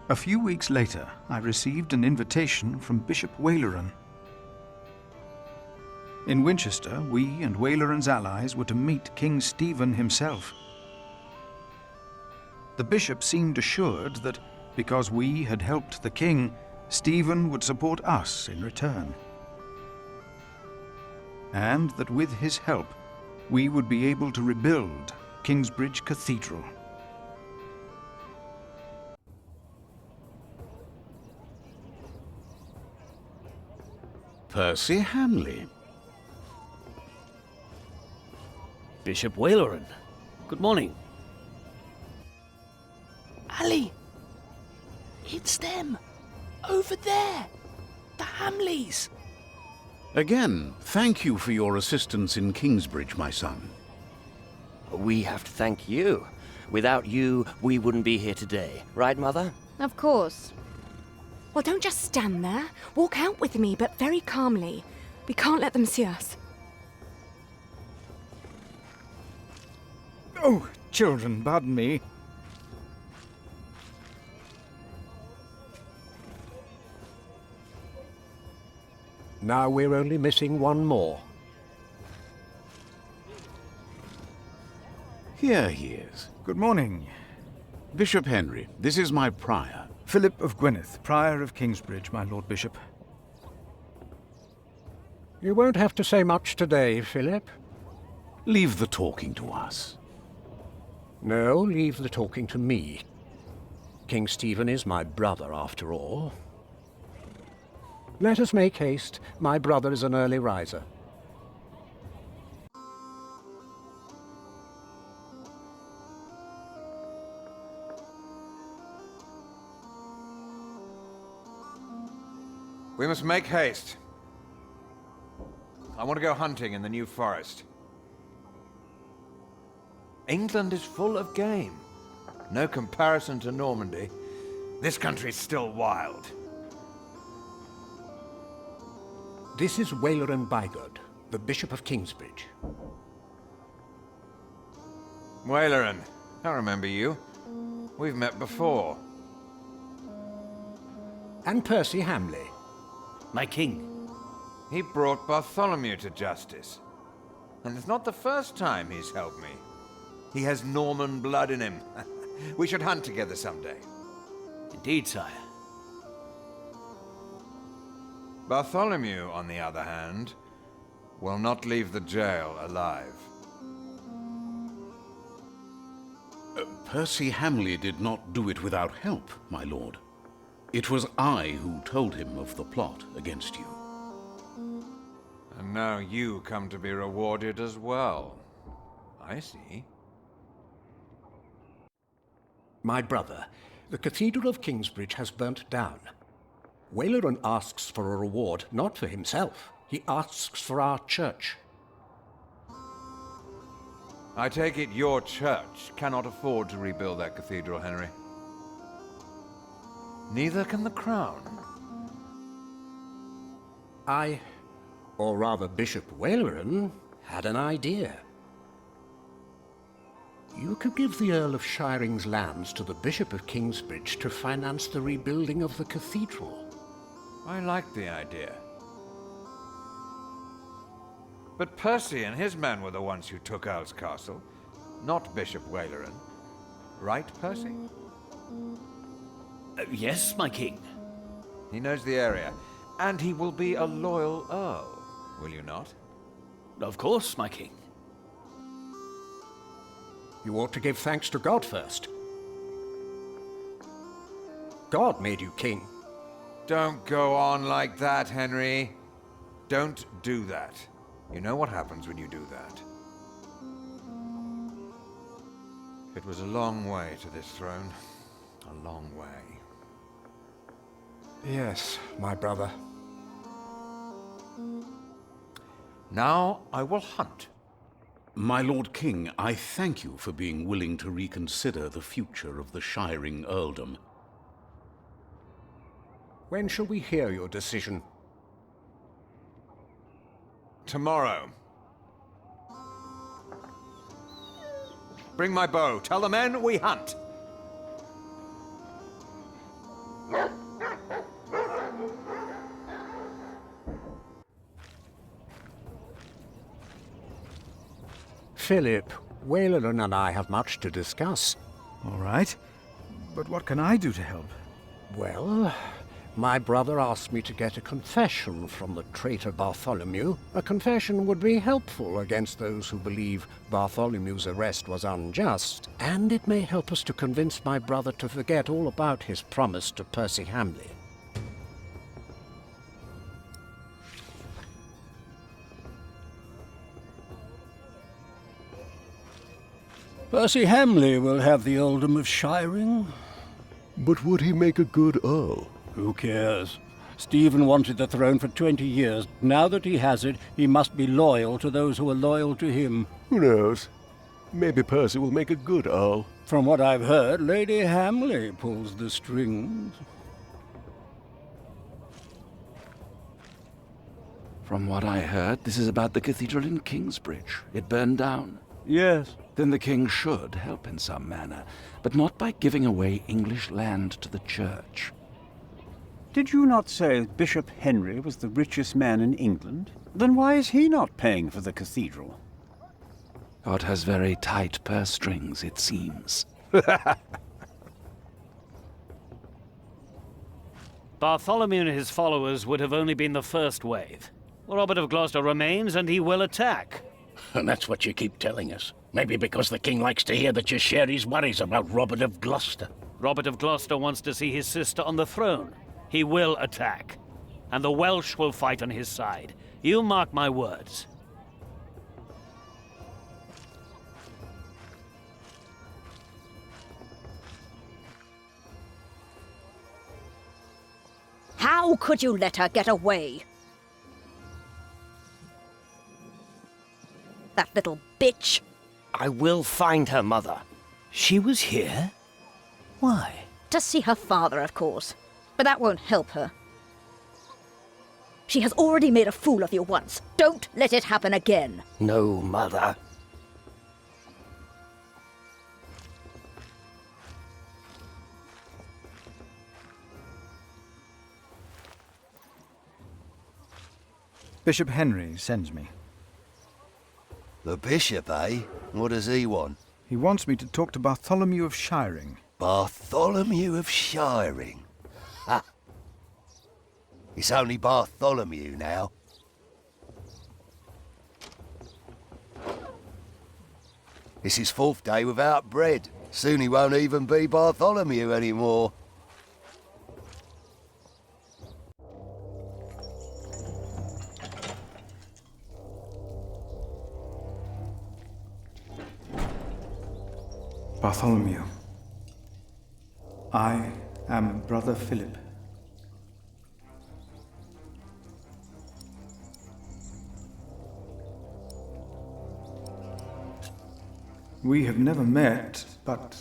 A few weeks later, I received an invitation from Bishop Follet'in. In Winchester, we and Follet'in's allies were to meet King Stephen himself. The bishop seemed assured that because we had helped the king, Stephen would support us in return, and that with his help, we would be able to rebuild Kingsbridge Cathedral. Percy Hamley. Bishop Follet'in. Good morning. Ali! It's them! Over there! The Hamleys! Again, thank you for your assistance in Kingsbridge, my son. We have to thank you. Without you, we wouldn't be here today. Right, Mother? Of course. Well, don't just stand there. Walk out with me, but very calmly. We can't let them see us. Oh, children, pardon me. Now we're only missing one more. Here he is. Good morning. Bishop Henry, this is my prior. Philip of Gwynedd, Prior of Kingsbridge, my Lord Bishop. You won't have to say much today, Philip. Leave the talking to us. No, leave the talking to me. King Stephen is my brother, after all. Let us make haste. My brother is an early riser. We must make haste. I want to go hunting in the New Forest. England is full of game. No comparison to Normandy. This country's still wild. This is Follet'in Bigod, the Bishop of Kingsbridge. Follet'in, I remember you. We've met before. And Percy Hamley. My king. He brought Bartholomew to justice. And it's not the first time he's helped me. He has Norman blood in him. We should hunt together someday. Indeed, sire. Bartholomew, on the other hand, will not leave the jail alive. Percy Hamley did not do it without help, my lord. It was I who told him of the plot against you. And now you come to be rewarded as well. I see. My brother, the Cathedral of Kingsbridge has burnt down. Follet'in asks for a reward, not for himself. He asks for our church. I take it your church cannot afford to rebuild that cathedral, Henry. Neither can the crown. I, or rather Bishop Follet'in, had an idea. You could give the Earl of Shiring's lands to the Bishop of Kingsbridge to finance the rebuilding of the cathedral. I like the idea. But Percy and his men were the ones who took Earl's Castle, not Bishop Follet'in. Right, Percy? Yes, my king. He knows the area, and he will be a loyal Earl, will you not? Of course, my king. You ought to give thanks to God first. God made you king. Don't go on like that, Henry. Don't do that. You know what happens when you do that. It was a long way to this throne. A long way. Yes, my brother. Now I will hunt. My Lord King, I thank you for being willing to reconsider the future of the Shiring earldom. When shall we hear your decision? Tomorrow. Bring my bow. Tell the men we hunt. Philip, Wayland and I have much to discuss. All right. But what can I do to help? Well, my brother asked me to get a confession from the traitor Bartholomew. A confession would be helpful against those who believe Bartholomew's arrest was unjust, and it may help us to convince my brother to forget all about his promise to Percy Hamley. Percy Hamley will have the earldom of Shiring. But would he make a good Earl? Who cares? Stephen wanted the throne for 20 years. Now that he has it, he must be loyal to those who are loyal to him. Who knows? Maybe Percy will make a good Earl. From what I've heard, Lady Hamley pulls the strings. From what I heard, this is about the cathedral in Kingsbridge. It burned down. Yes. Then the king should help in some manner, but not by giving away English land to the church. Did you not say Bishop Henry was the richest man in England? Then why is he not paying for the cathedral? God has very tight purse strings, it seems. Bartholomew and his followers would have only been the first wave. Robert of Gloucester remains, and he will attack. And that's what you keep telling us. Maybe because the king likes to hear that you share his worries about Robert of Gloucester. Robert of Gloucester wants to see his sister on the throne. He will attack. And the Welsh will fight on his side. You mark my words. How could you let her get away? That little bitch. I will find her, Mother. She was here? Why? To see her father, of course. But that won't help her. She has already made a fool of you once. Don't let it happen again. No, Mother. Bishop Henry sends me. The bishop, eh? What does he want? He wants me to talk to Bartholomew of Shiring. Bartholomew of Shiring? Ha! It's only Bartholomew now. It's his 4th day without bread. Soon he won't even be Bartholomew anymore. Bartholomew, I am Brother Philip. We have never met, but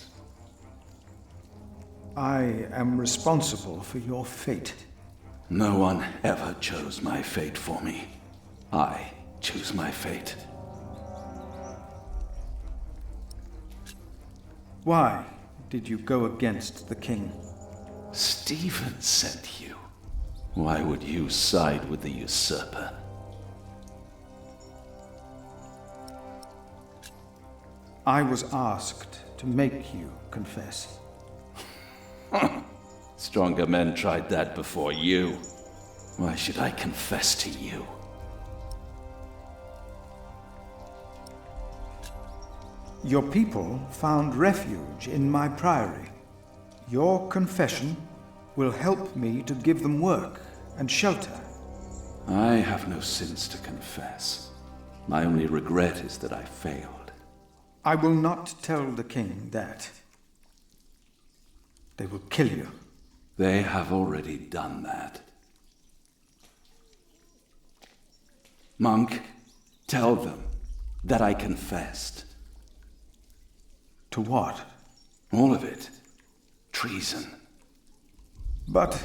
I am responsible for your fate. No one ever chose my fate for me. I choose my fate. Why did you go against the king? Stephen sent you. Why would you side with the usurper? I was asked to make you confess. Stronger men tried that before you. Why should I confess to you? Your people found refuge in my priory. Your confession will help me to give them work and shelter. I have no sins to confess. My only regret is that I failed. I will not tell the king that. They will kill you. They have already done that. Monk, tell them that I confessed. To what? All of it. Treason. But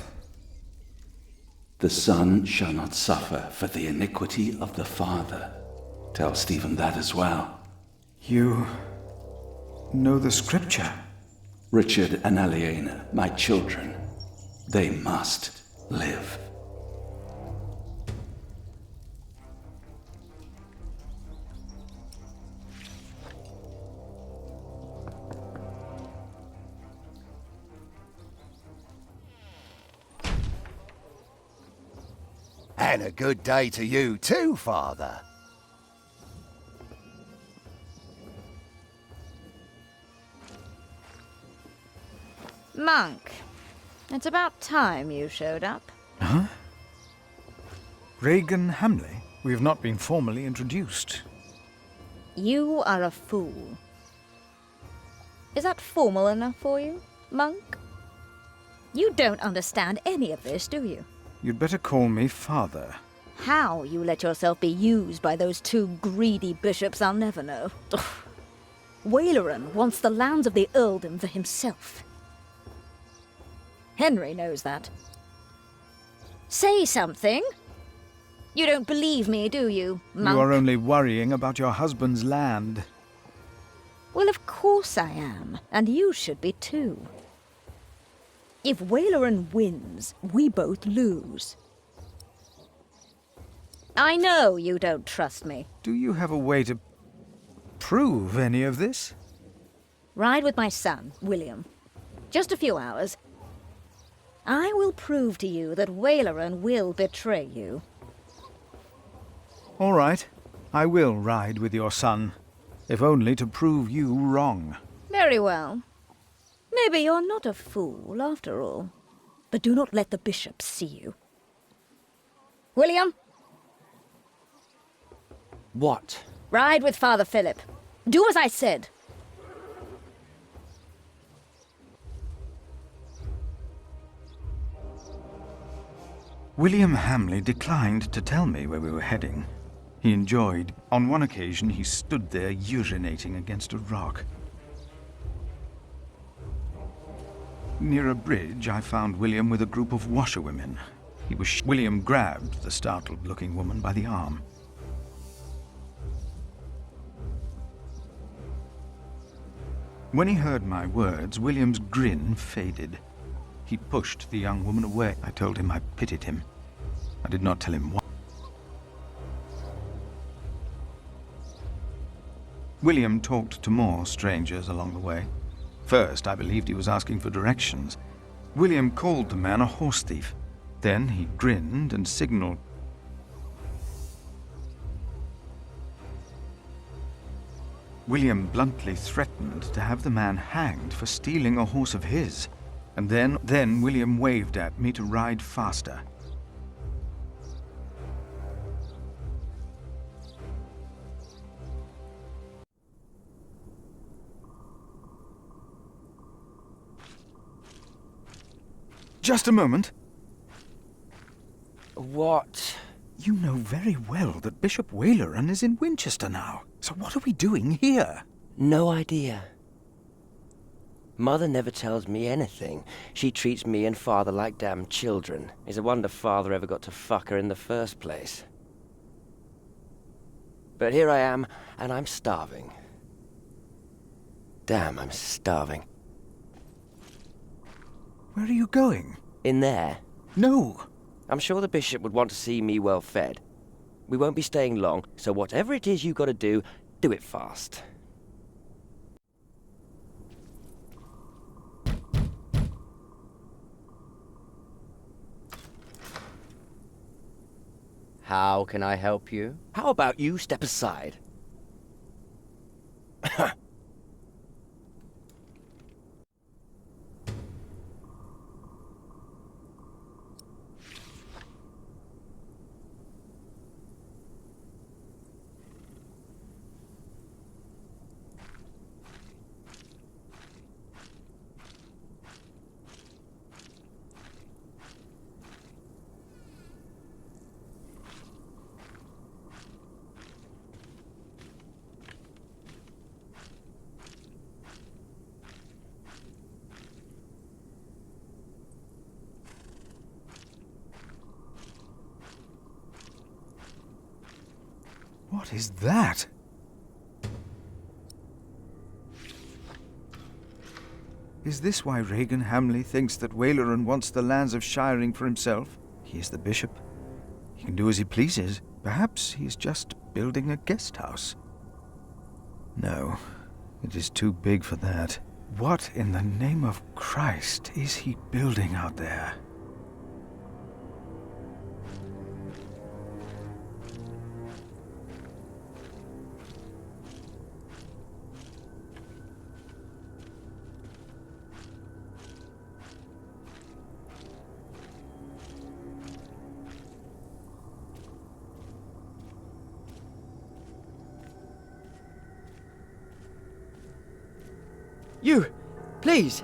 the son shall not suffer for the iniquity of the father. Tell Stephen that as well. You know the scripture. Richard and Aliena, my children, they must live. And a good day to you too, Father. Monk, it's about time you showed up. Huh? Regan Hamley? We have not been formally introduced. You are a fool. Is that formal enough for you, Monk? You don't understand any of this, do you? You'd better call me Father. How you let yourself be used by those two greedy bishops, I'll never know. Ugh. Waleran wants the lands of the earldom for himself. Henry knows that. Say something. You don't believe me, do you, Monk? You are only worrying about your husband's land. Well, of course I am, and you should be too. If Waleran wins, we both lose. I know you don't trust me. Do you have a way to prove any of this? Ride with my son, William. Just a few hours. I will prove to you that Waleran will betray you. All right. I will ride with your son, if only to prove you wrong. Very well. Maybe you're not a fool, after all. But do not let the bishop see you. William? What? Ride with Father Philip. Do as I said. William Hamley declined to tell me where we were heading. He enjoyed. On one occasion, he stood there urinating against a rock. Near a bridge, I found William with a group of washerwomen. William grabbed the startled-looking woman by the arm. When he heard my words, William's grin faded. He pushed the young woman away. I told him I pitied him. I did not tell him why. William talked to more strangers along the way. First, I believed he was asking for directions. William called the man a horse thief. Then he grinned and signaled. William bluntly threatened to have the man hanged for stealing a horse of his. And then William waved at me to ride faster. Just a moment. What? You know very well that Bishop Waleran is in Winchester now. So what are we doing here? No idea. Mother never tells me anything. She treats me and Father like damn children. It's a wonder Father ever got to fuck her in the first place. But here I am, and I'm starving. Damn, I'm starving. Where are you going? In there. No! I'm sure the bishop would want to see me well fed. We won't be staying long, so whatever it is you gotta do it fast. How can I help you? How about you step aside? What is that? Is this why Regan Hamley thinks that Waleran wants the lands of Shiring for himself? He is the bishop. He can do as he pleases. Perhaps he's just building a guest house. No, it is too big for that. What in the name of Christ is he building out there? You! Please!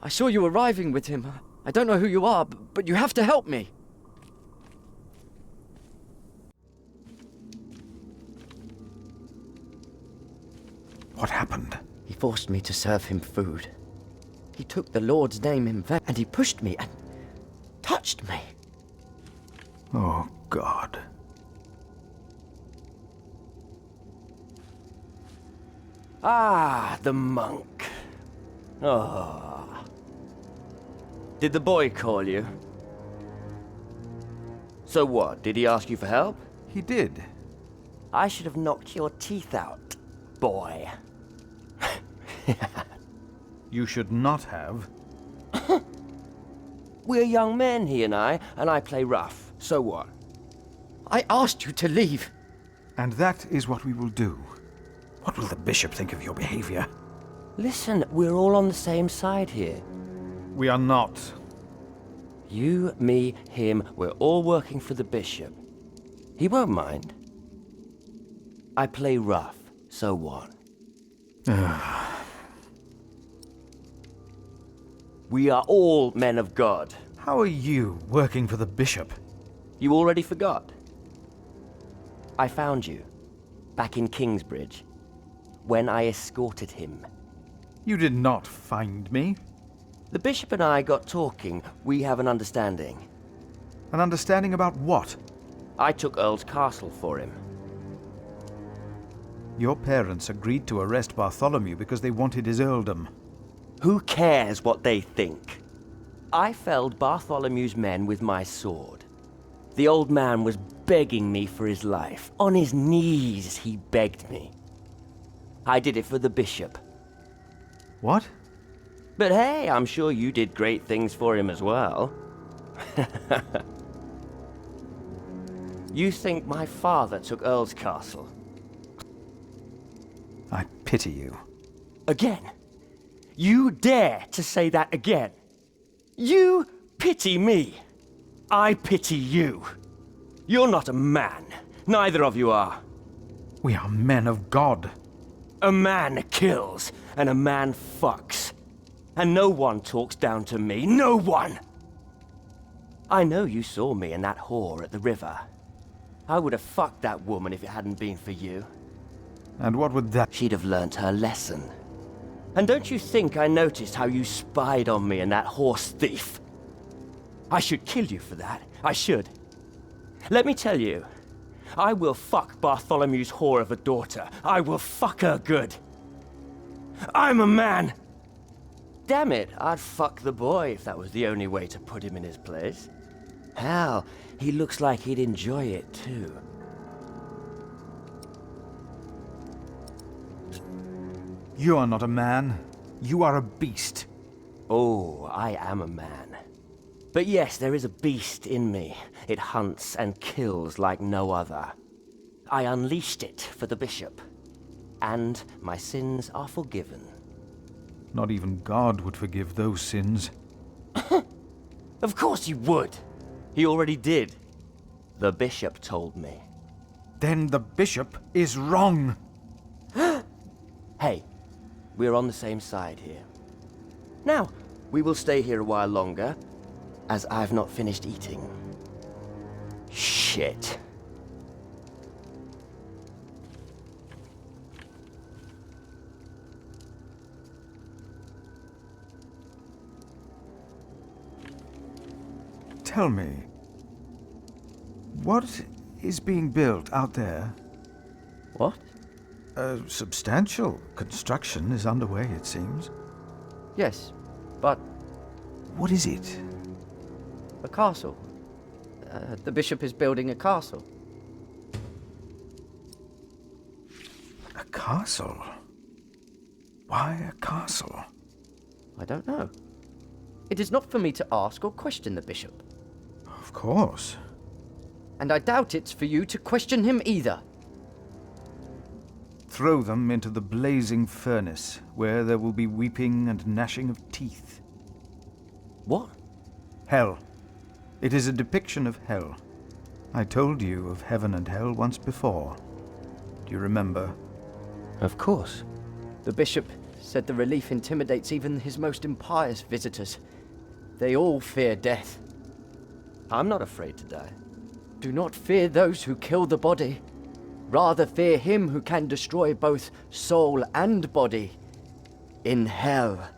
I saw you arriving with him. I don't know who you are, but you have to help me. What happened? He forced me to serve him food. He took the Lord's name in vain, and he pushed me and touched me. Oh, God. Ah, the monk. Oh. Did the boy call you? So what, did he ask you for help? He did. I should have knocked your teeth out, boy. You should not have. We're young men, he and I play rough. So what? I asked you to leave. And that is what we will do. What will the bishop think of your behavior? Listen, we're all on the same side here. We are not. You, me, him, we're all working for the bishop. He won't mind. I play rough, so what? We are all men of God. How are you working for the bishop? You already forgot. I found you, back in Kingsbridge, when I escorted him. You did not find me. The bishop and I got talking. We have an understanding. An understanding about what? I took Earl's castle for him. Your parents agreed to arrest Bartholomew because they wanted his earldom. Who cares what they think? I felled Bartholomew's men with my sword. The old man was begging me for his life. On his knees, he begged me. I did it for the bishop. What? But hey, I'm sure you did great things for him as well. You think my father took Earl's castle? I pity you. Again? You dare to say that again? You pity me. I pity you. You're not a man. Neither of you are. We are men of God. A man kills, and a man fucks. And no one talks down to me. No one! I know you saw me and that whore at the river. I would have fucked that woman if it hadn't been for you. And what would that... She'd have learnt her lesson. And don't you think I noticed how you spied on me and that horse thief? I should kill you for that. I should. Let me tell you, I will fuck Bartholomew's whore of a daughter. I will fuck her good. I'm a man! Damn it, I'd fuck the boy if that was the only way to put him in his place. Hell, he looks like he'd enjoy it too. You are not a man. You are a beast. Oh, I am a man. But yes, there is a beast in me. It hunts and kills like no other. I unleashed it for the bishop. And my sins are forgiven. Not even God would forgive those sins. Of course he would. He already did. The bishop told me. Then the bishop is wrong. Hey, we're on the same side here. Now, we will stay here a while longer, as I've not finished eating. Shit. Tell me, what is being built out there? What? A substantial construction is underway, it seems. Yes, but... What is it? A castle. The bishop is building a castle. A castle? Why a castle? I don't know. It is not for me to ask or question the bishop. Of course. And I doubt it's for you to question him either. Throw them into the blazing furnace, where there will be weeping and gnashing of teeth. What? Hell. It is a depiction of hell. I told you of heaven and hell once before. Do you remember? Of course. The bishop said the relief intimidates even his most impious visitors. They all fear death. I'm not afraid to die. Do not fear those who kill the body. Rather fear him who can destroy both soul and body in hell.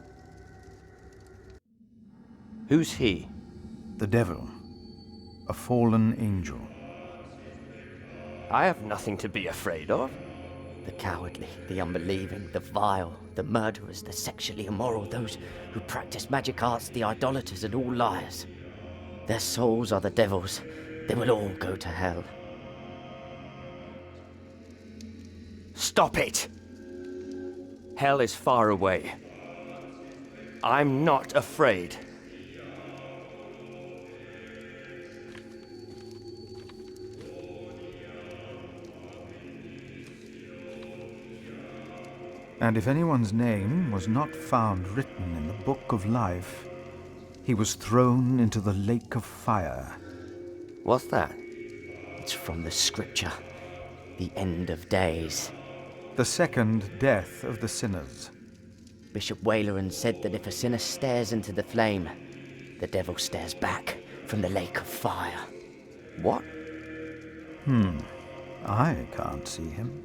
Who's he? The devil. A fallen angel. I have nothing to be afraid of. The cowardly, the unbelieving, the vile, the murderers, the sexually immoral, those who practice magic arts, the idolaters, and all liars. Their souls are the devil's. They will all go to hell. Stop it! Hell is far away. I'm not afraid. And if anyone's name was not found written in the book of life, he was thrown into the lake of fire. What's that? It's from the scripture. The end of days. The second death of the sinners. Bishop Waleran said that if a sinner stares into the flame, the devil stares back from the lake of fire. What? I can't see him.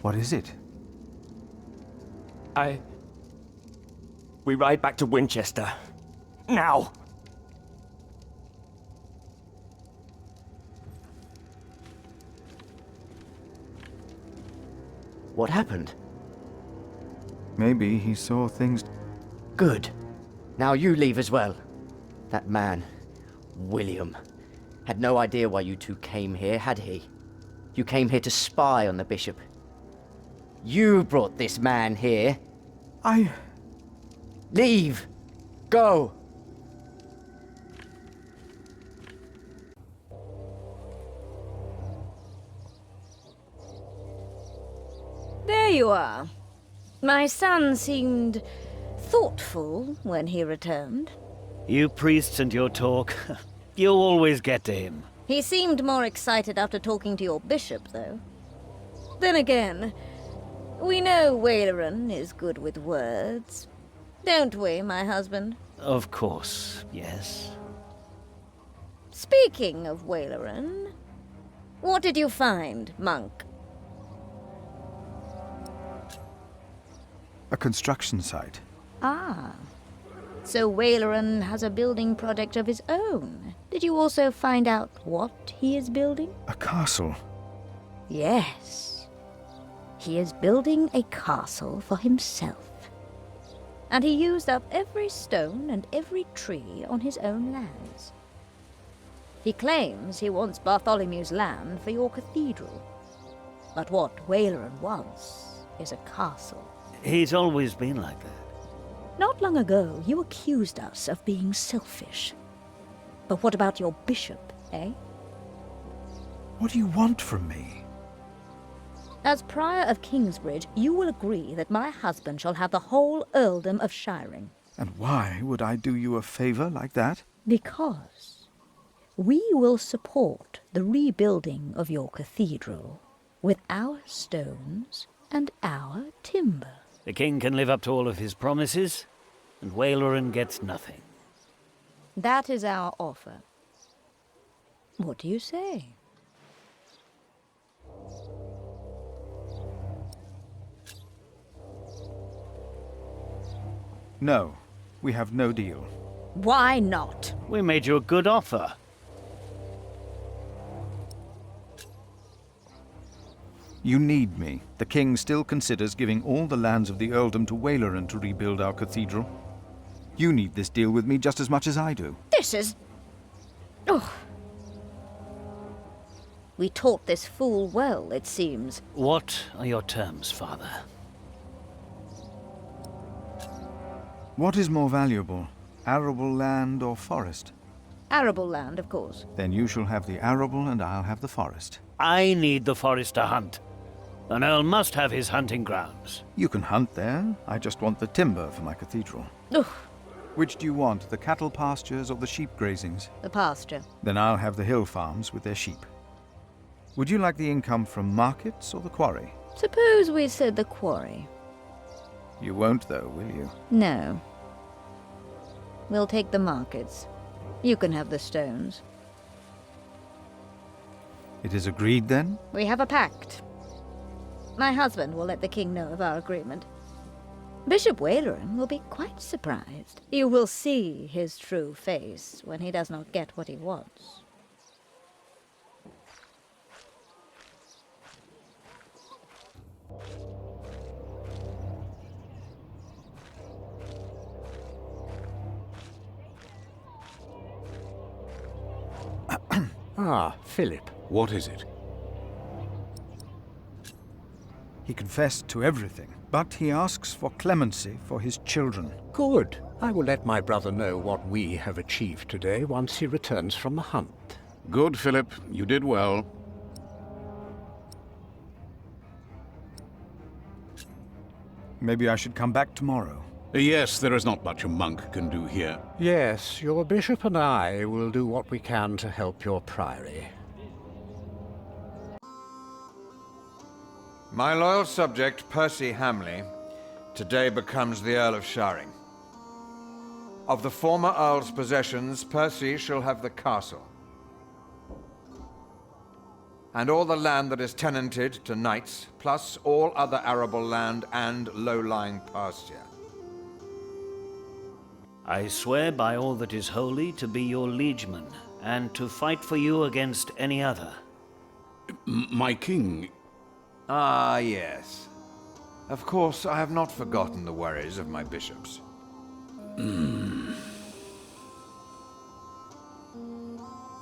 What is it? We ride back to Winchester. Now! What happened? Maybe he saw things. Good. Now you leave as well. That man, William, had no idea why you two came here, had he? You came here to spy on the bishop. You brought this man here. Leave! Go! There you are. My son seemed thoughtful when he returned. You priests and your talk. You always get to him. He seemed more excited after talking to your bishop, though. Then again, we know Waleran is good with words. Don't we, my husband? Of course, yes. Speaking of Waleran, what did you find, monk? A construction site. Ah. So Waleran has a building project of his own. Did you also find out what he is building? A castle. Yes. He is building a castle for himself. And he used up every stone and every tree on his own lands. He claims he wants Bartholomew's land for your cathedral. But what Waleran wants is a castle. He's always been like that. Not long ago, you accused us of being selfish. But what about your bishop, eh? What do you want from me? As Prior of Kingsbridge, you will agree that my husband shall have the whole earldom of Shiring. And why would I do you a favor like that? Because we will support the rebuilding of your cathedral with our stones and our timber. The king can live up to all of his promises, and Waleran gets nothing. That is our offer. What do you say? No, we have no deal. Why not? We made you a good offer. You need me. The king still considers giving all the lands of the earldom to Waleran to rebuild our cathedral. You need this deal with me just as much as I do. This is... Oh. We taught this fool well, it seems. What are your terms, father? What is more valuable, arable land or forest? Arable land, of course. Then you shall have the arable and I'll have the forest. I need the forest to hunt. An earl must have his hunting grounds. You can hunt there. I just want the timber for my cathedral. Oof, Which do you want, the cattle pastures or the sheep grazings? the pasture. Then I'll have the hill farms with their sheep. Would you like the income from markets or the quarry? Suppose we said the quarry. You won't, though, will you? No. We'll take the markets. You can have the stones. It is agreed, then? We have a pact. My husband will let the king know of our agreement. Bishop Waleran will be quite surprised. You will see his true face when he does not get what he wants. Ah, Philip. What is it? He confessed to everything, but he asks for clemency for his children. Good. I will let my brother know what we have achieved today once he returns from the hunt. Good, Philip. You did well. Maybe I should come back tomorrow. Yes, there is not much a monk can do here. Yes, your bishop and I will do what we can to help your priory. My loyal subject, Percy Hamley, today becomes the Earl of Sharing. Of the former Earl's possessions, Percy shall have the castle. And all the land that is tenanted to knights, plus all other arable land and low-lying pasture. I swear by all that is holy to be your liegeman, and to fight for you against any other. My king... Ah, yes. Of course, I have not forgotten the worries of my bishops.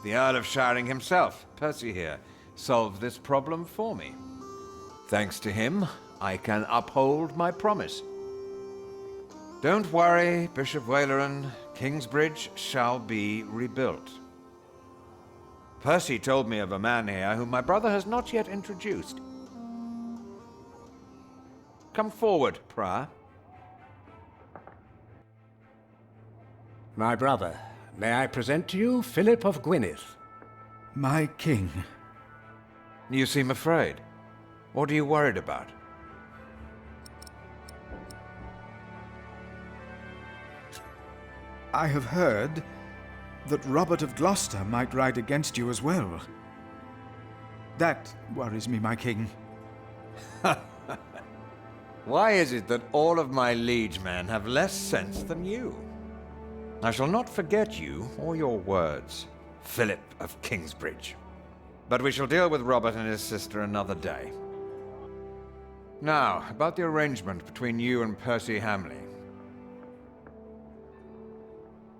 The Earl of Sharing himself, Percy here, solved this problem for me. Thanks to him, I can uphold my promise. Don't worry, Bishop Waleran. Kingsbridge shall be rebuilt. Percy told me of a man here whom my brother has not yet introduced. Come forward, Prior. My brother, may I present to you Philip of Gwynedd? My king. You seem afraid. What are you worried about? I have heard that Robert of Gloucester might ride against you as well. That worries me, my king. Why is it that all of my liegemen have less sense than you? I shall not forget you or your words, Philip of Kingsbridge. But we shall deal with Robert and his sister another day. Now, about the arrangement between you and Percy Hamley.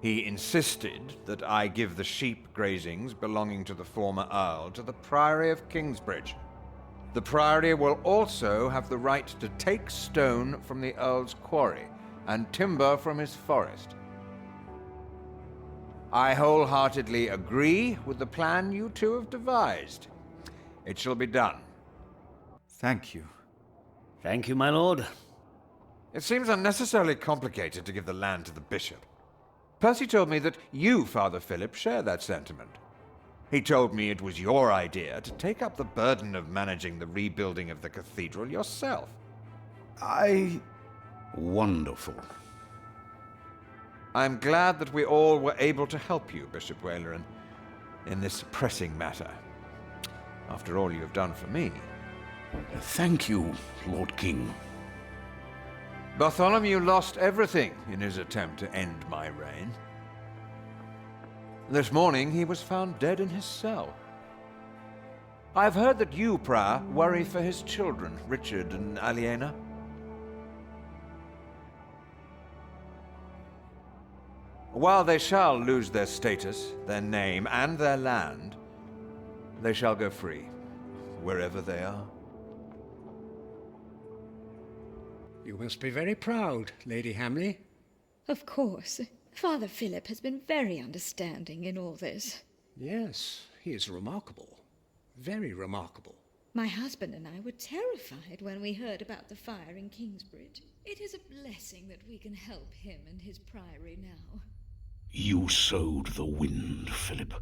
He insisted that I give the sheep grazings belonging to the former Earl to the Priory of Kingsbridge. The Priory will also have the right to take stone from the Earl's quarry and timber from his forest. I wholeheartedly agree with the plan you two have devised. It shall be done. Thank you. Thank you, my lord. It seems unnecessarily complicated to give the land to the bishop. Percy told me that you, Father Philip, share that sentiment. He told me it was your idea to take up the burden of managing the rebuilding of the cathedral yourself. Wonderful. I'm glad that we all were able to help you, Bishop Waleran, in this pressing matter. After all you have done for me. Thank you, Lord King. Bartholomew lost everything in his attempt to end my reign. This morning he was found dead in his cell. I've heard that you, Prior, worry for his children, Richard and Aliena. While they shall lose their status, their name, and their land, they shall go free, wherever they are. You must be very proud, Lady Hamley. Of course. Father Philip has been very understanding in all this. Yes, he is remarkable. Very remarkable. My husband and I were terrified when we heard about the fire in Kingsbridge. It is a blessing that we can help him and his priory now. You sowed the wind, Philip.